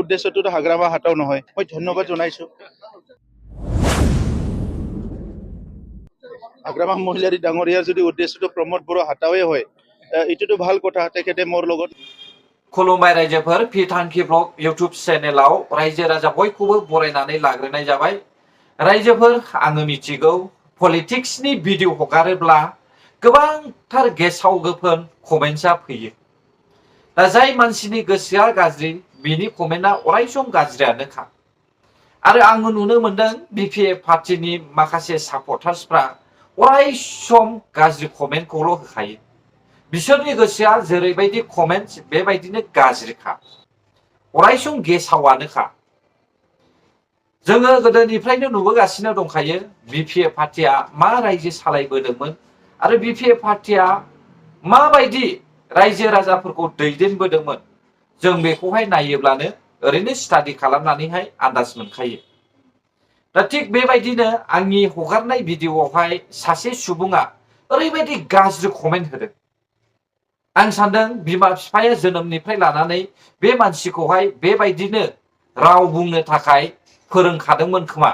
উদ্দেশ্যটো হাগ্ৰামা হাটাও নহয় মই ধন্যবাদ জনাইছো হাগ্ৰামা মহিলাৰী ডাঙৰীয়াৰ যদি উদ্দেশ্যটো প্ৰমোদ বড়ো হাটাওয়ে হয় এটোটো ভাল কথা তেখেতে মোৰ লগত खुलुमबाय रायजोफोर फिथांखि ब्लग इउट्युब चेनेलाव रायजो राजा बयखौबो बरायनानै लाग्रोनाय जाबाय रायजोफोर आङो मिथिगौ पलिटिक्सनि भिडिअ हगारोब्ला गोबांथार गेसाव गोफोन कमेन्टसा फैयो दा जाय मानसिनि गोसोआ गाज्रि बिनि कमेन्टआ अरायसम गाज्रियानोखा आरो आङो नुनो मोनदों बिपिएफ पार्टिनि माखासे सापर्टार्सफ्रा अरायसम गाज्रि कमेन्टखौल' होखायो बिसोरनि गोसोआ जेरैबायदि कमेन्ट बेबायदिनो गाज्रिखा अरायसम गेसावानोखा जोङो गोदोनिफ्रायनो नुबोगासिनो दंखायो बिपिएफ पार्टिया मा रायजो सालायबोदोंमोन आरो बिपिएफ पार्टिया माबायदि रायजो राजाफोरखौ दैदेनबोदोंमोन जों बेखौहाय नायोब्लानो ओरैनो स्टाडि खालामनानैहाय आन्दाज मोनखायो दा थिग बेबायदिनो आंनि हगारनाय भिडिअआवहाय सासे सुबुङा ओरैबायदि गाज्रि कमेन्ट होदों आं सानदों बिमा बिफाया जोनोमनिफ्राय लानानै बे मानसिखौहाय बेबायदिनो राव बुंनो थाखाय फोरोंखादोंमोन खोमा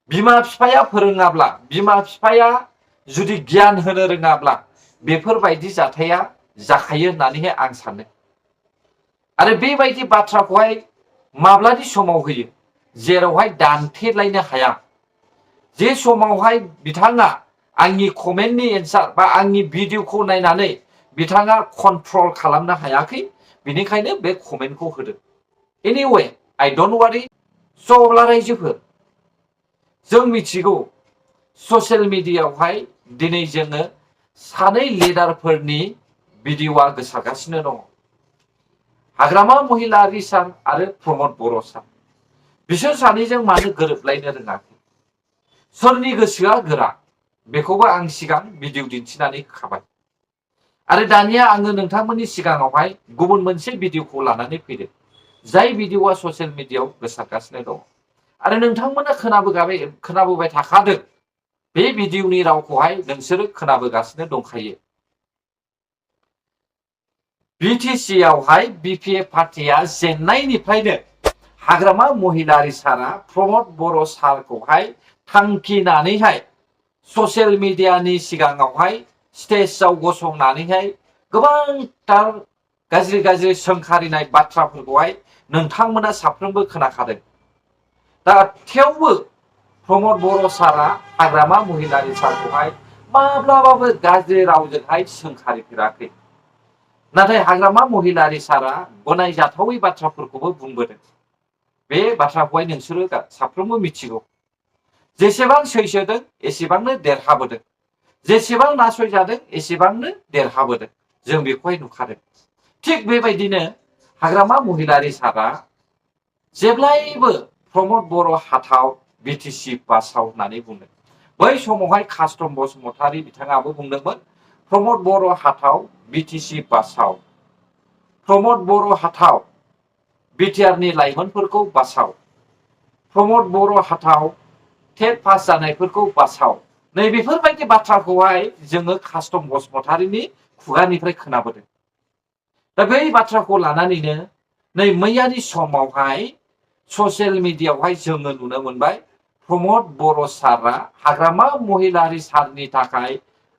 बिमा बिफाया फोरोङाब्ला बिमा बिफाया जुदि गियान होनो रोङाब्ला बेफोरबायदि जाथाया जाखायो होननानैहाय आं सानो आरो बेबायदि बाथ्राखौहाय माब्लानि समाव होयो जेरावहाय दानथेलायनो हाया जे समावहाय बिथाङा आंनि कमेन्टनि एन्सार बा आंनि भिडिअखौ नायनानै बिथाङा कन्ट्रल खालामनो हायाखै बिनिखायनो बे कमेन्टखौ होदों एनिवे आइ डोन्ट वारि स अब्ला रायजोफोर जों मिथिगौ ससियेल मिडियायावहाय दिनै जोङो सानै लिडारफोरनि भिडिअआ गोसारगासिनो दङ हाग्रामा महिलारी सान आरो प्रमोद बर' सान बिसोर सानैजों मानो गोरोबलायनो रोङाखै सोरनि गोसोआ गोरा बेखौबो आं सिगां भिडिअ दिन्थिनानै होखाबाय आरो दानिया आङो नोंथांमोननि सिगाङावहाय गुबुन मोनसे भिडिअखौ लानानै फैदों जाय भिडिअआ ससियेल मिडियायाव गोसारगासिनो दङ आरो नोंथांमोना खोनाबोबाय थाखादों बे भिडिअनि रावखौहाय नोंसोरो खोनाबोगासिनो दंखायो बिटिसि आवहाय बिपिएफ पार्टिया जेननायनिफ्रायनो हाग्रामा महिलारी सारा प्रमोद बर' सारखौहाय थांखिनानैहाय ससियेल मिडियानि सिगाङावहाय स्टेजआव गसंनानैहाय गोबांथार गाज्रि गाज्रि सोंखारिनाय बाथ्राफोरखौहाय नोंथांमोना साफ्रोमबो खोनाखादों दा थेवबो प्रमोद बर' सारा हाग्रामा महिलारी सारखौहाय माब्लाबाबो गाज्रि रावजोंहाय सोंखारिफेराखै नाथाय हाग्रामा महिलारी सारा गनायजाथावै बाथ्राफोरखौबो बुंबोदों बे बाथ्राखौहाय नोंसोरो साफ्रोमबो मिथिगौ जेसेबां सैसोदों एसेबांनो देरहाबोदों जेसेबां नासयजादों एसेबांनो देरहाबोदों जों बेखौहाय नुखादों थिग बेबायदिनो हाग्रामा महिलारी सारा जेब्लायबो प्रमोद बर' हाथाव बिटिसि बासाव होननानै बुंदों बै समावहाय कास्टम बसुमतारी बिथाङाबो बुंदोंमोन प्रमोद बर' हाथाव बिटिसि बासाव प्रमोद बर' हाथाव बिटिआरनि लाइमोनफोरखौ बासाव प्रमोद बर' हाथाव टेट पास जानायफोरखौ बासाव नै बेफोरबायदि बाथ्राखौहाय जोङो कास्टम बसुमतारीनि खुगानिफ्राय खोनाबोदों दा बै बाथ्राखौ लानानैनो नै मैयानि समावहाय ससियेल मिडियायावहाय जोङो नुनो मोनबाय प्रमोद बर' सारा हाग्रामा महिलारी सारनि थाखाय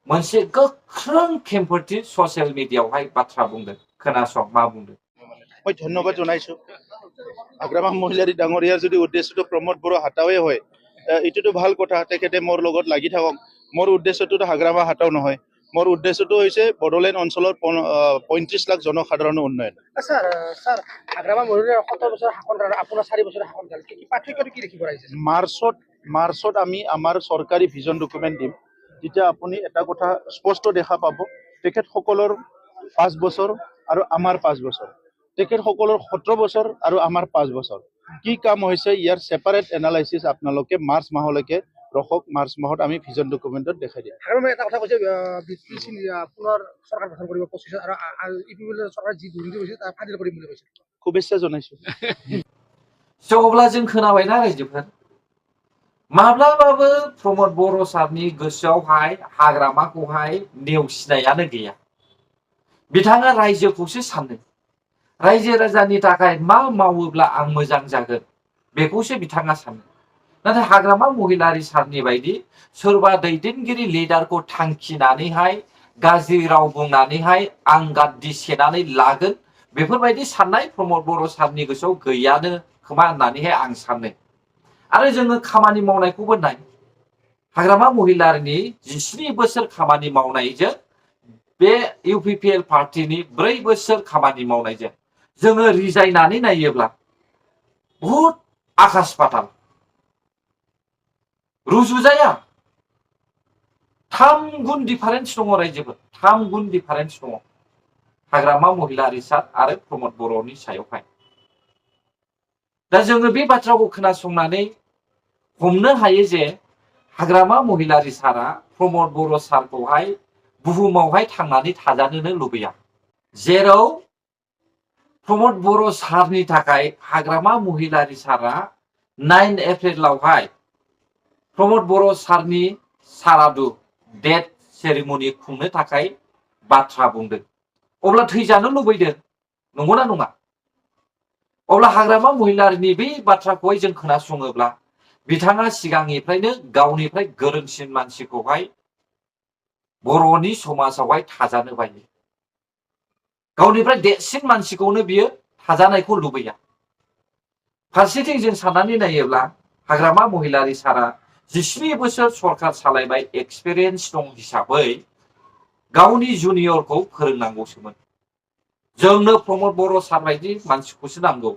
मोनसे गोख्रों खेंफोरथि ससियेल मिडियायावहाय बाथ्रा बुंदों खोनासं मा बुंदों মই ধন্যবাদ জনাইছো হাগ্ৰামা মহিলাৰী ডাঙৰীয়াৰ যদি উদ্দেশ্যটো প্ৰমোদ বড়ো হাটাওয়ে হয় এটোটো ভাল কথা তেখেতে মোৰ লগত লাগি থাকক মোৰ উদ্দেশ্যটো হাগ্ৰামা হাটাও নহয় মোৰ উদ্দেশ্যটো হৈছে বড়োলেণ্ড অঞ্চলৰ 35 লাখ জনসাধাৰণৰ উন্নয়ন স্যার স্যার হাগ্রামা মহিলার 70 বছর শাসন কাল আপনার 4 বছর শাসন কাল কি পার্থক্য কি দেখিব রাইছে মাৰ্চত আমি আমাৰ চৰকাৰী ভিজন ডকুমেণ্ট দিম যেতিয়া আপুনি এটা কথা স্পষ্ট দেখা পাব তেখেতসকলৰ 5 বছৰ আৰু আমাৰ 5 বছৰ তেখেতসকলৰ 17 বছৰ আৰু আমাৰ 5 বছৰ কি কাম হৈছে ইয়াৰ সেপাৰেট এনালাইসিস আপোনালোকে মাৰ্চ মাহলৈকে ৰখক মাৰ্চ মাহত আমি ভিজন ডকুমেণ্টত দেখাই দিম হাগ্রামা এটা কথা কৈছে বিটিসি পুনৰ সরকার গঠন কৰিব 25 আৰু ইপিএল সরকার জি দুর্নীতি হৈছে তা ফাদিল কৰিম বুলি কৈছে শুভেচ্ছা জনাইছো अब्ला जों खोनाबायना रायजोफोर माब्लाबाबो प्रमोद बर' सारनि गोसोआवहाय हाग्रामाखौहाय नेवसिनायानो गैया बिथाङा रायजोखौसो सानदों रायजो राजानि थाखाय मा मावोब्ला आं मोजां जागोन बेखौसो बिथाङा सानो। नाथाय हाग्रामा महिलारि सारनि बायदि सोरबा दैदेनगिरि लिडारखौ थांखिनानैहाय गाज्रि राव बुंनानैहाय आं गाद्दि सेनानै लागोन बेफोरबायदि साननाय प्रमद बर' सारनि गोसोआव गैयानो खोमा होननानैहाय आं सानो। आरो जोङो खामानि मावनायखौबो नाय, हाग्रामा महिलारिनि 17 बोसोर खामानि मावनायजों बे इउपिपिएल पार्टिनि 4 बोसोर खामानि मावनायजों जोङो रिजायनानै नायोब्ला बहुद आकाश पाताल रुजुजाया। 3 गुन डिफारेन्स दङ रायजोफोर, 3 गुन डिफारेन्स दङ हाग्रामा महिलारि सार आरो प्रमद बर'नि सायावहाय। दा जोङो बे बाथ्राखौ खोनासंनानै हमनो हायो जे हाग्रामा महिलारि सारा प्रमद बर' सारखौहाय बुहुमावहाय थांनानै थाजानोनो लुबैया। जेराव प्रमद बर' सारनि थाखाय हाग्रामा महिलारि सारा 9 एप्रिलावहाय प्रमद बर' सारनि सारादु डेथ सेरेमनि खुंनो थाखाय बाथ्रा बुंदों, अब्ला थैजानो लुबैदों, नंगौना नङा? अब्ला हाग्रामा महिलारिनि बे बाथ्राखौहाय जों खोनासङोब्ला बिथाङा सिगांनिफ्रायनो गावनिफ्राय गोरोंसिन मानसिखौहाय बर'नि समाजावहाय थाजानो बायो। गावनिफ्राय देरसिन मानसिखौनो बियो थाजानायखौ लुबैया। फारसेथिं जों साननानै नायोब्ला हाग्रामा महिलारि सारा 17 बोसोर सरखार सालायबाय, एक्सपिरियेन्स दं हिसाबै गावनि जुनियरखौ फोरोंनांगौसोमोन। जोंनो प्रमद बर' सार बायदि मानसिखौसो नांगौ।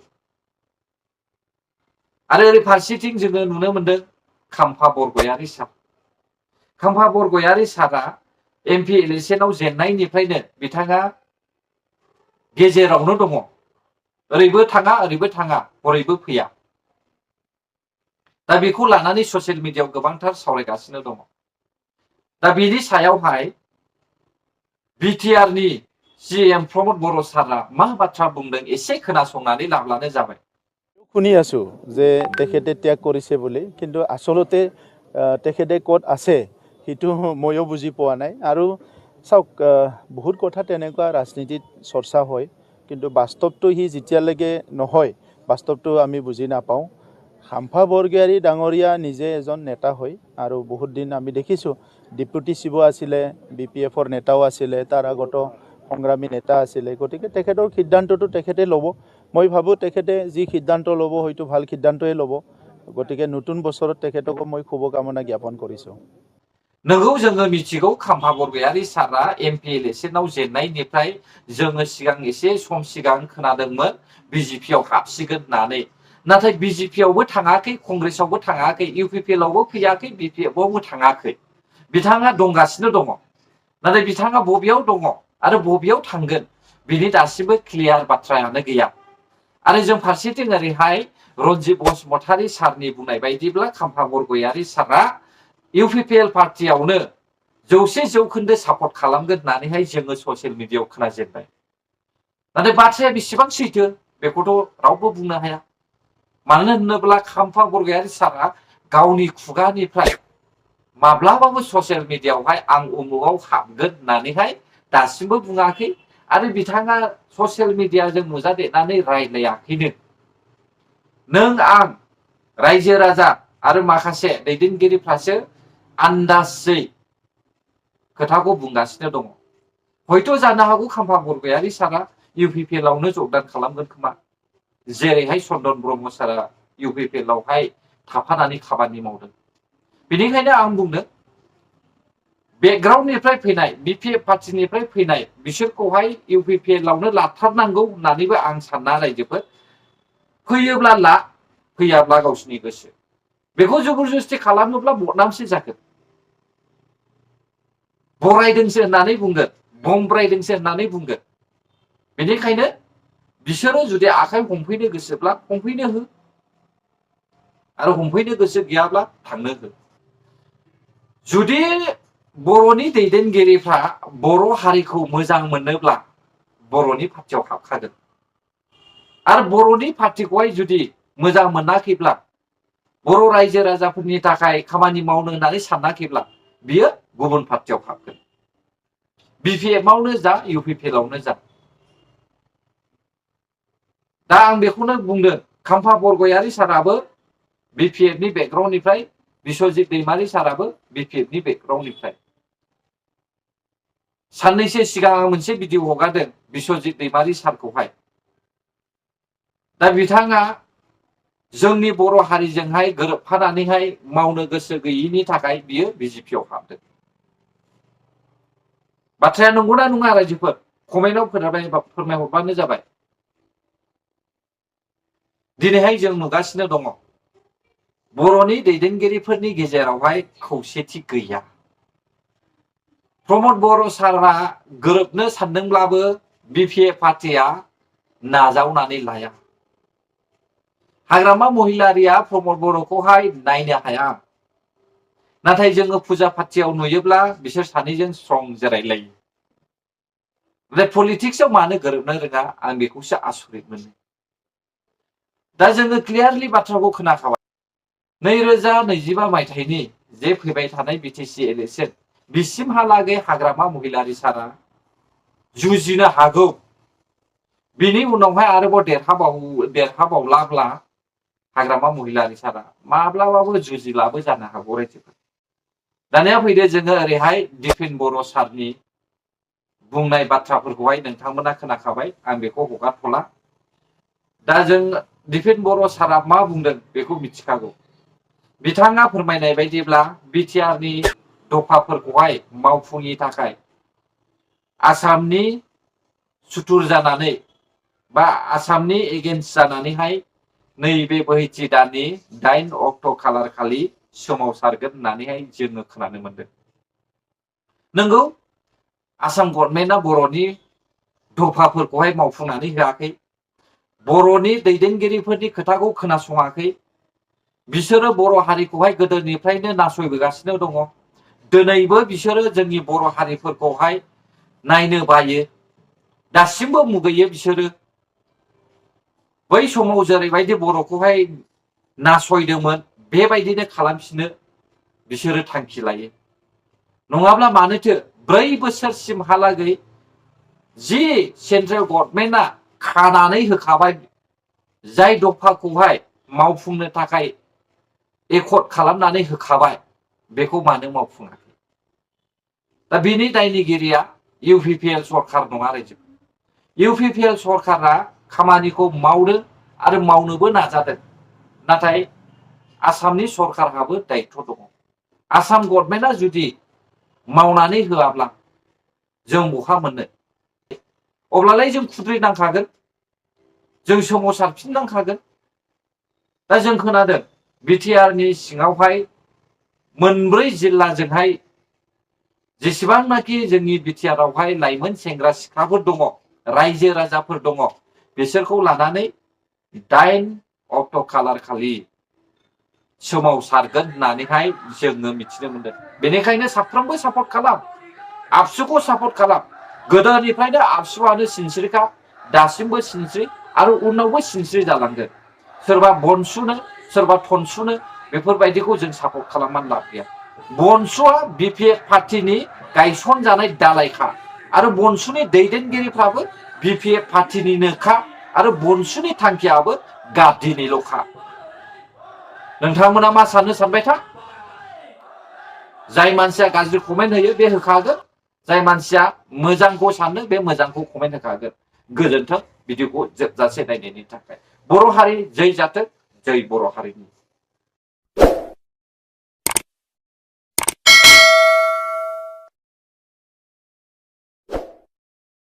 आरो ओरै फारसेथिं जोङो नुनो मोनदों खाम्फा बरगयारि सार। खाम्फा बरगयारि सारा एमपि इलेक्सनाव जेननायनिफ्रायनो बिथाङा गेजेरावनो दङ, ओरैबो थाङा ओरैबो थाङा, हरैबो फैया। दा बेखौ लानानै ससियेल मिडियायाव गोबांथार सावरायगासिनो दङ। दा बेनि सायावहाय बिटिआरनि सिएम प्रमद बर' सारा मा बाथ्रा बुंदों एसे खोनासंनानै लाब्लानो जाबाय। শুনি আছোঁ যে তেখেতে ত্যাগ কৰিছে বুলি, কিন্তু আচলতে তেখেতে ক'ত আছে সেইটো ময়ো বুজি পোৱা নাই। আৰু চাওক, বহুত কথা তেনেকুৱা ৰাজনীতিত চৰ্চা হয়, কিন্তু বাস্তৱটো সি যেতিয়ালৈকে নহয় বাস্তৱটো আমি বুজি নাপাওঁ। খাম্ফা বৰগয়াৰী ডাঙৰীয়া নিজে এজন নেতা হয়, আৰু বহুত দিন আমি দেখিছোঁ ডিপুটি চিব আছিলে, BPF-ৰ নেতাও আছিলে, তাৰ আগতো সংগ্ৰামী নেতা আছিলে। গতিকে তেখেতৰ সিদ্ধান্তটো তেখেতে ল'ব। মই ভাবোঁ তেখেতে যি সিদ্ধান্ত ল'ব হয়তো ভাল সিদ্ধান্তই ল'ব। গতিকে নতুন বছৰত তেখেতকো মই শুভকামনা জ্ঞাপন কৰিছোঁ। नोंगौ जोङो मिथिगौ खाम्फा बरगयारि सारा एमपि इलेक्सनाव जेननायनिफ्राय जोङो सिगां एसे सम सिगां खोनादोंमोन बिजेपियाव हाबसिगोन होननानै। नाथाय बिजेपियावबो थाङाखै, कंग्रेसावबो थाङाखै, इउपिपिएलआवबो फैयाखै, बिपिएफआवबो थाङाखै। बिथाङा दंगासिनो दङ। नाथाय बिथाङा बबेयाव दङ आरो बबेयाव थांगोन बिनि दासिमबो क्लियार बाथ्रायानो गैया। आरो जों फारसेथिं ओरैहाय रन्जित बसुमतारी सारनि बुंनाय बायदिब्ला खाम्फा बरगयारि सारा इउपिपिएल पार्टियावनो 100% सापर्ट खालामगोन होननानैहाय जोङो ससियेल मिडियायाव खोनाजेनबाय। नाथाय बाथ्राया बेसेबां सैथो बेखौथ' रावबो बुंनो हाया। मानो होनोब्ला खाम्फा बरगयारि सारा गावनि खुगानिफ्राय माब्लाबाबो ससियेल मिडियायावहाय आं उमुगाव हाबगोन होननानैहाय दासिमबो बुङाखै, आरो बिथाङा ससियेल मिडियाजों नुजादेरनानै रायज्लायाखैनो। नों आं रायजो राजा आरो माखासे दैदेनगिरिफ्रासो आन्दाजै खोथाखौ बुंगासिनो दङ। हयथ' जानो हागौ खाम्फा बरगयारि सारा इउपिपिएलआवनो जगदान खालामगोन खोमा, जेरैहाय चन्दन ब्रह्म सारा इउपिपिएलआवहाय थाफानानै खामानि मावदों। बेनिखायनो आं बुंदों बेकग्राउन्डनिफ्राय फैनाय, बिपिएफ पार्टिनिफ्राय फैनाय बिसोरखौहाय इउपिपिएलआवनो लाथारनांगौ होननानैबो आं साना रायजोफोर। फैयोब्ला ला, फैयाब्ला गावसिनि गोसो। बेखौ जबरदस्ति खालामोब्ला बदनामसो जागोन। बरायदोंसो होननानै बुंगोन, बमब्रायदोंसो होननानै बुंगोन। बेनिखायनो बिसोरो जुदि आखाइ हमफैनो गोसोब्ला हमफैनो हो, आरो हमफैनो गोसो गैयाब्ला थांनो हो। जुदि बर'नि दैदेनगिरिफ्रा बर' हारिखौ मोजां मोनोब्ला बर'नि पार्टियाव हाबखागोन। आरो बर'नि पार्टिखौहाय जुदि मोजां मोनाखैब्ला, बर' रायजो राजाफोरनि थाखाय खामानि मावनो होननानै सानाखैब्ला बियो गुबुन पार्टियाव हाबगोन। बिपिएफआवनो जा, इउपिपिएलआवनो जा। दा आं बेखौनो बुंदों खाम्फा बरगयारि साराबो BPF नि बेकग्राउन्डनिफ्राय बिश्वजित दैमारि साराबो BPF नि बेकग्राउन्डनिफ्राय साननैसो सिगां आं मोनसे भिडिअ हगारदों बिश्वजित दैमारि सारखौहाय दा बिथाङा जोंनि बर' हारिजोंहाय गोरोबफानानैहाय मावनो गोसो गैयिनि थाखाय बियो BJP आव हाबदों बाथ्राया नंगौना नङा रायजोफोर कमेन्टआव फोरमायहरबानो जाबाय दिनैहाय जों नुगासिनो दङ बर'नि दैदेनगिरिफोरनि गेजेरावहाय खौसेथि गैया प्रमद बर' सारा गोरोबनो सानदोंब्लाबो BPF पार्टिया नाजावनानै लाया हाग्रामा महिलारिया प्रमद बर'खौहाय नायनो हाया नाथाय जोङो फुजा पार्टियाव नुयोब्ला बिसोर सानैजों स्ट्रं जिरायलायो ओमफ्राय पलिटिक्सआव मानो गोरोबनो रोङा आं बेखौसो आसरित मोनो दा जोङो क्लियारलि बाथ्राखौ खोनाखाबाय 2025 मायथाइनि जे फैबाय थानाय BTC इलेक्शन बिसिमहालागै हाग्रामा महिलारि सारा जुजिनो हागौ बिनि उनावहाय आरोबाव देरहाबावलाब्ला हाग्रामा महिलारि सारा माब्लाबाबो जुजिलाबो जानो हागौ रायजोफोर दानिया फैदो जोङो ओरैहाय दिफेन बर' सारनि बुंनाय बाथ्राफोरखौहाय नोंथांमोना खोनाखाबाय आं बेखौ हगारथ'ला दा जों दिफेन बर' सारा मा बुंदों बेखौ मिथिखागौ बिथाङा फोरमायनाय बायदिब्ला BTR नि दफाफोरखौहाय मावफुंनि थाखाय आसामनि सुथुर जानानै बा आसामनि एगेन्स्ट जानानैहाय नैबे बोहैथि दाननि 8 अक्ट' खालार खालि सोमावसारगोन होननानैहाय जोङो खोनानो मोनदों नंगौ आसाम गभर्नमेन्टआ बर'नि दफाफोरखौहाय मावफुंनानै होआखै बर'नि दैदेनगिरिफोरनि खोथाखौ खोनासङाखै बिसोरो बर' हारिखौहाय गोदोनिफ्रायनो नासयबोगासिनो दङ दिनैबो बिसोरो जोंनि बर' हारिफोरखौहाय नायनो बायो दासिमबो मुगैयो बिसोरो बै समाव जेरैबायदि बर'खौहाय नासयदोंमोन बेबायदिनो खालामफिननो बिसोरो थांखि लायो नङाब्ला मानोथो 4 बोसोरसिमहालागै जि सेन्ट्रेल गभर्नमेन्टआ खानानै होखाबाय जाय दफाखौहाय मावफुंनो थाखाय एकर्ड खालामनानै होखाबाय बेखौ मानो मावफुङाखै दा बिनि दायनिगिरिया UPPL सरखार नङा रायजो UPPL सरखारा खामानिखौ मावदों आरो मावनोबो नाजादों नाथाय आसामनि सरखारहाबो दायित्व दङ आसाम गभर्नमेन्टआ जुदि मावनानै होआब्ला जों बहा मोननो अब्लालाय जों खुद्रिनांखागोन जों सोमावसारफिननांखागोन दा जों खोनादों BTR नि सिङावहाय मोनब्रै जिल्लाजोंहाय जेसेबांनाखि जोंनि BTR आवहाय लाइमोन सेंग्रा सिख्लाफोर दङ रायजो राजाफोर दङ बिसोरखौ लानानै 8 अक्ट' खालार खालि सोमावसारगोन होननानैहाय जोङो मिथिनो मोनदों बेनिखायनो साफ्रोमबो सापर्ट खालाम आबसुखौ सापर्ट खालाम गोदोनिफ्रायनो आबसुआनो सिनस्रिखा दासिमबो सिनस्रि आरो उनावबो सिनस्रि जालांगोन सोरबा बनसुनो सोरबा थनसुनो बेफोरबायदिखौ जों सापर्ट खालामनानै लाब गैया बनसुआ BPF पार्टिनि गायसनजानाय दालायखा आरो बनसुनि दैदेनगिरिफ्राबो BPF पार्टिनिनोखा आरो बनसुनि थांखियाबो गादिनिल'खा नोंथांमोना मा साननो सानबाय था जाय मानसिया गाज्रि कमेन्ट होयो बे होखागोन जाय मानसिया मोजांखौ सानो बे मोजांखौ कमेन्ट होखागोन गोजोन्थों भिडिअखौ जोबजासे नायनायनि थाखाय बर' हारि जै जाथों जै बर' हारिनि